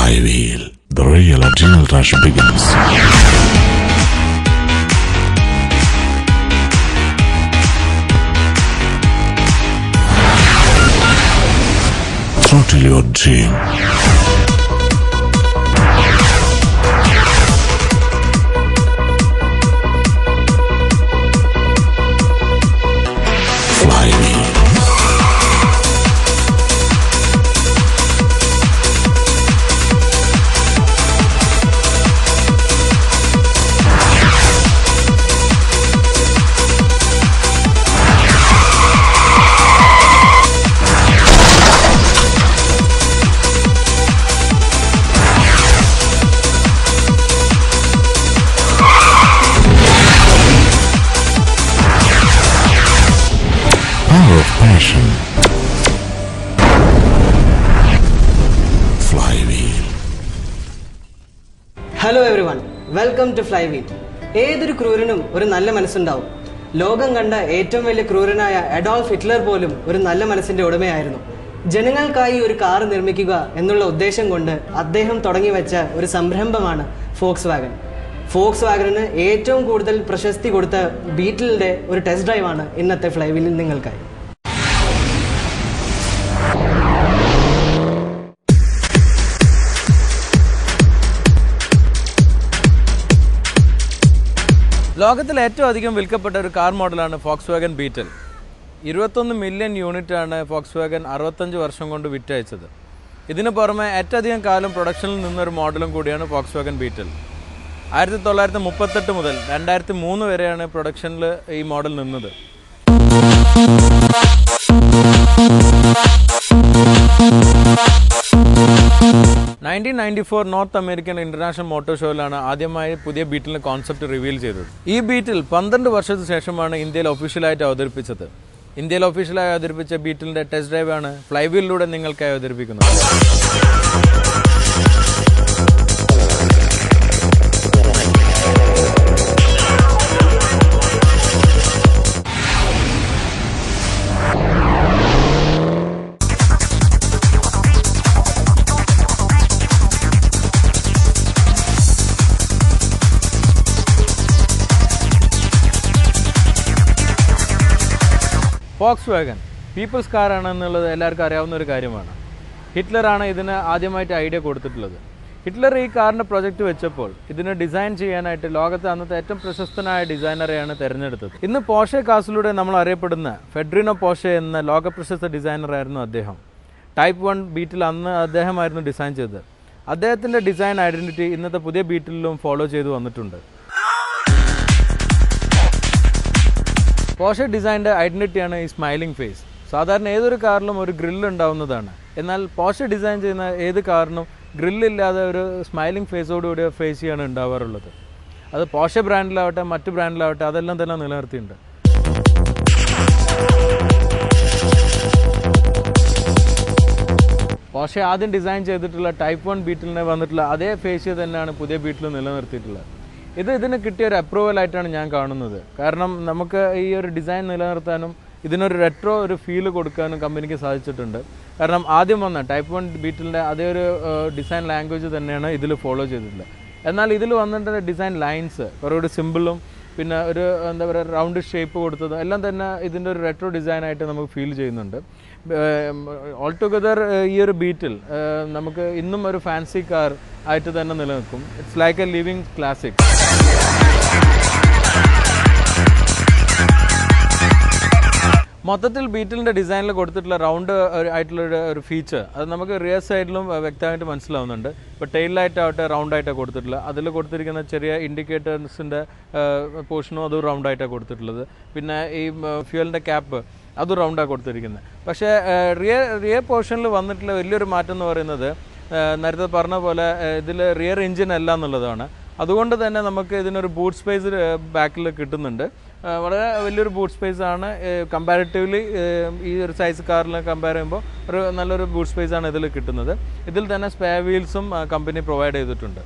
Flywheel, the real adrenal rush begins. Throttle your dream. Flywheel. Power of passion. Flywheel. Hello everyone, welcome to Flywheel. ഏതൊരു ക്രൂരനും ഒരു നല്ല മനസ്സുണ്ടാവും. ലോകം കണ്ട ഏറ്റവും വലിയ ക്രൂരനായ അഡോൾഫ് ഹിറ്റ്ലർ പോലും ഒരു നല്ല മനസ്സിന്റെ ഉടമയായിരുന്നു. ജനങ്ങൾക്കായി ഒരു കാർ നിർമ്മിക്കുക എന്നുള്ള ഉദ്ദേശം കൊണ്ട് അദ്ദേഹം തുടങ്ങി വെച്ച ഒരു സംരംഭമാണ് ഫോക്സ് വാഗൺ. ഫോക്സ് വാഗണിന് ഏറ്റവും കൂടുതൽ പ്രശസ്തി കൊടുത്ത ബീറ്റിലിന്റെ ഒരു ടെസ്റ്റ് ഡ്രൈവാണ് ഇന്നത്തെ ഫ്ലൈവീലിൽ നിങ്ങൾക്കായി. ലോകത്തിൽ ഏറ്റവും അധികം വിൽക്കപ്പെട്ട ഒരു കാർ മോഡലാണ് ഫോക്സ് വാഗൺ ബീറ്റൽ. 21 മില്യൺ യൂണിറ്റാണ് ഫോക്സ് വാഗൺ 65 വർഷം കൊണ്ട് വിറ്റയച്ചത്. ഇതിനു പുറമെ ഏറ്റവും അധികം കാലം പ്രൊഡക്ഷനിൽ നിന്നൊരു മോഡലും കൂടിയാണ് ഫോക്സ് വാഗൺ ബീറ്റൽ. 1938 മുതൽ 2003 വരെയാണ് പ്രൊഡക്ഷനിൽ ഈ മോഡൽ നിന്നത്. നോർത്ത് അമേരിക്കൻ ഇന്റർനാഷണൽ മോട്ടോർ ഷോയിലാണ് ആദ്യമായി പുതിയ ബീറ്റിലിന്റെ കോൺസെപ്റ്റ് റിവീൽ ചെയ്തത്. ഈ ബീറ്റിൽ 12 വർഷത്തിന് ശേഷമാണ് ഇന്ത്യയിൽ ഒഫീഷ്യലായിട്ട് അവതരിപ്പിച്ചത്. ഇന്ത്യയിൽ ഒഫീഷ്യലായി അവതരിപ്പിച്ച ബീറ്റിലിന്റെ ടെസ്റ്റ് ഡ്രൈവാണ് ഫ്ലൈവീലിലൂടെ നിങ്ങൾക്കായി അവതരിപ്പിക്കുന്നത്. ഫോക്സ് വാഗൺ പീപ്പിൾസ് കാറാണെന്നുള്ളത് എല്ലാവർക്കും അറിയാവുന്ന ഒരു കാര്യമാണ്. ഹിറ്റ്ലറാണ് ഇതിന് ആദ്യമായിട്ട് ഐഡിയ കൊടുത്തിട്ടുള്ളത്. ഹിറ്റ്ലർ ഈ കാറിൻ്റെ പ്രൊജക്റ്റ് വെച്ചപ്പോൾ ഇതിനെ ഡിസൈൻ ചെയ്യാനായിട്ട് ലോകത്തെ അന്നത്തെ ഏറ്റവും പ്രശസ്തനായ ഡിസൈനറെയാണ് തിരഞ്ഞെടുത്തത്. ഇന്ന് പോർഷെ കാസിലൂടെ നമ്മൾ അറിയപ്പെടുന്ന ഫെഡറിനോ പോർഷെ എന്ന ലോകപ്രശസ്ത ഡിസൈനറായിരുന്നു അദ്ദേഹം. ടൈപ്പ് 1 ബീറ്റിൽ അന്ന് അദ്ദേഹമായിരുന്നു ഡിസൈൻ ചെയ്തത്. അദ്ദേഹത്തിൻ്റെ ഡിസൈൻ ഐഡൻറ്റിറ്റി ഇന്നത്തെ പുതിയ ബീറ്റിലും ഫോളോ ചെയ്തു വന്നിട്ടുണ്ട്. പോർഷെ ഡിസൈൻ്റെ ഐഡൻറ്റിറ്റിയാണ് ഈ സ്മൈലിംഗ് ഫേസ്. സാധാരണ ഏതൊരു കാറിലും ഒരു ഗ്രില്ല് ഉണ്ടാവുന്നതാണ്. എന്നാൽ പോർഷെ ഡിസൈൻ ചെയ്യുന്ന ഏത് കാറിനും ഗ്രില്ലില്ലാതെ ഒരു സ്മൈലിംഗ് ഫേസോടുകൂടി ഫേസ് ചെയ്യാണ് ഉണ്ടാവാറുള്ളത്. അത് പോർഷെ ബ്രാൻഡിലാവട്ടെ മറ്റ് ബ്രാൻഡിലാവട്ടെ അതെല്ലാം തന്നെ നിലനിർത്തിയിട്ടുണ്ട്. പോർഷെ ആദ്യം ഡിസൈൻ ചെയ്തിട്ടുള്ള ടൈപ്പ് 1 ബീറ്റിലിനെ വന്നിട്ടുള്ള അതേ ഫേസ് തന്നെയാണ് പുതിയ ബീറ്റിൽ നിലനിർത്തിയിട്ടുള്ളത്. ഇതിന് കിട്ടിയ ഒരു അപ്രൂവലായിട്ടാണ് ഞാൻ കാണുന്നത്. കാരണം നമുക്ക് ഈ ഒരു ഡിസൈൻ നിലനിർത്താനും ഇതിനൊരു റെട്രോ ഒരു ഫീല് കൊടുക്കാനും കമ്പനിക്ക് സാധിച്ചിട്ടുണ്ട്. കാരണം ആദ്യം വന്ന ടൈപ്പ് 1 ബീറ്റിലിൻ്റെ അതേ ഒരു ഡിസൈൻ ലാംഗ്വേജ് തന്നെയാണ് ഇതിൽ ഫോളോ ചെയ്തിട്ടുള്ളത്. എന്നാൽ ഇതിൽ വന്നിട്ട് ഡിസൈൻ ലൈൻസ് കുറേ സിമ്പിളും പിന്നെ ഒരു എന്താ പറയുക റൗണ്ട് ഷേപ്പ് കൊടുത്തതും എല്ലാം തന്നെ ഇതിൻ്റെ ഒരു റെട്രോ ഡിസൈനായിട്ട് നമുക്ക് ഫീൽ ചെയ്യുന്നുണ്ട്. ഓൾ ടുഗദർ ഈ ഒരു ബീറ്റിൽ നമുക്ക് ഇന്നും ഒരു ഫാൻസി കാർ ആയിട്ട് തന്നെ നിലനിൽക്കും. It's like A living classic. മൊത്തത്തിൽ ബീറ്റിലിൻ്റെ ഡിസൈനിൽ കൊടുത്തിട്ടുള്ള റൗണ്ട് ആയിട്ടുള്ള ഒരു ഫീച്ചർ അത് നമുക്ക് റിയർ സൈഡിലും വ്യക്തമായിട്ട് മനസ്സിലാവുന്നുണ്ട്. ഇപ്പോൾ ടെയിൽ ലൈറ്റ് ആവട്ടെ റൗണ്ടായിട്ടാണ് കൊടുത്തിട്ടുള്ളത്. അതിൽ കൊടുത്തിരിക്കുന്ന ചെറിയ ഇൻഡിക്കേറ്റേഴ്സിൻ്റെ പോർഷനും അതും റൗണ്ടായിട്ടാണ് കൊടുത്തിട്ടുള്ളത്. പിന്നെ ഈ ഫ്യൂവലിൻ്റെ ക്യാപ്പ് അത് റൗണ്ടാണ് കൊടുത്തിരിക്കുന്നത്. പക്ഷേ റിയർ പോർഷനിൽ വന്നിട്ടുള്ള വലിയൊരു മാറ്റം എന്ന് പറയുന്നത് നേരത്തെ പറഞ്ഞ പോലെ ഇതിൽ റിയർ എഞ്ചിൻ അല്ല എന്നുള്ളതാണ്. അതുകൊണ്ട് തന്നെ നമുക്ക് ഇതിനൊരു ബൂട്ട് സ്പേസ് ബാക്കിൽ കിട്ടുന്നുണ്ട്. വളരെ വലിയൊരു ബൂട്ട് സ്പേസ് ആണ്. കമ്പാരിറ്റീവ്ലി ഈ ഒരു സൈസ് കാറിൽ കമ്പയർ ചെയ്യുമ്പോൾ ഒരു നല്ലൊരു ബൂട്ട് സ്പേസ് ആണ് ഇതിൽ കിട്ടുന്നത്. ഇതിൽ തന്നെ സ്പെയർ വീൽസും കമ്പനി പ്രൊവൈഡ് ചെയ്തിട്ടുണ്ട്.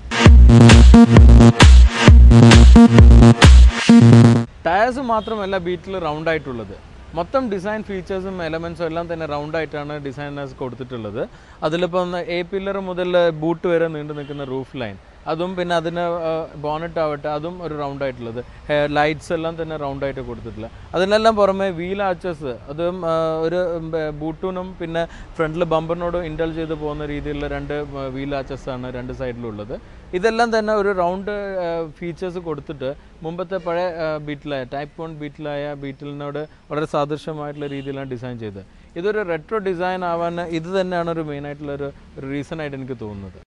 ടയേഴ്സ് മാത്രമല്ല ബീറ്റിൽ റൗണ്ട് ആയിട്ടുള്ളത്. മൊത്തം ഡിസൈൻ ഫീച്ചേഴ്സും എലമെൻസും എല്ലാം തന്നെ റൗണ്ടായിട്ടാണ് ഡിസൈനേഴ്സ് കൊടുത്തിട്ടുള്ളത്. അതിലിപ്പം A പില്ലർ മുതൽ ബൂട്ട് വരെ നീണ്ടു നിൽക്കുന്ന റൂഫ് ലൈൻ, അതും പിന്നെ അതിന് ബോണറ്റ് ആവട്ടെ അതും ഒരു റൗണ്ട് ആയിട്ടുള്ളത്, ലൈറ്റ്സ് എല്ലാം തന്നെ റൗണ്ട് ആയിട്ട് കൊടുത്തിട്ടില്ല. അതിനെല്ലാം പുറമെ വീൽ ആച്ചസ് അതും ഒരു ബൂട്ടിനും പിന്നെ ഫ്രണ്ടിൽ ബമ്പറിനോടും ഇൻഡൽ ചെയ്ത് പോകുന്ന രീതിയിലുള്ള 2 വീൽ ആച്ചസ് ആണ് 2 സൈഡിലുള്ളത്. ഇതെല്ലാം തന്നെ ഒരു റൗണ്ട് ഫീച്ചേഴ്സ് കൊടുത്തിട്ട് മുമ്പത്തെ പഴയ ബീറ്റിലായ ടൈപ്പ് 1 ബീറ്റിലായ ബീറ്റിലിനോട് വളരെ സാദൃശ്യമായിട്ടുള്ള രീതിയിലാണ് ഡിസൈൻ ചെയ്തത്. ഇതൊരു റെട്രോ ഡിസൈൻ ആവാൻ ഇത് തന്നെയാണ് ഒരു മെയിനായിട്ടുള്ളൊരു റീസൺ ആയിട്ട് എനിക്ക് തോന്നുന്നത്.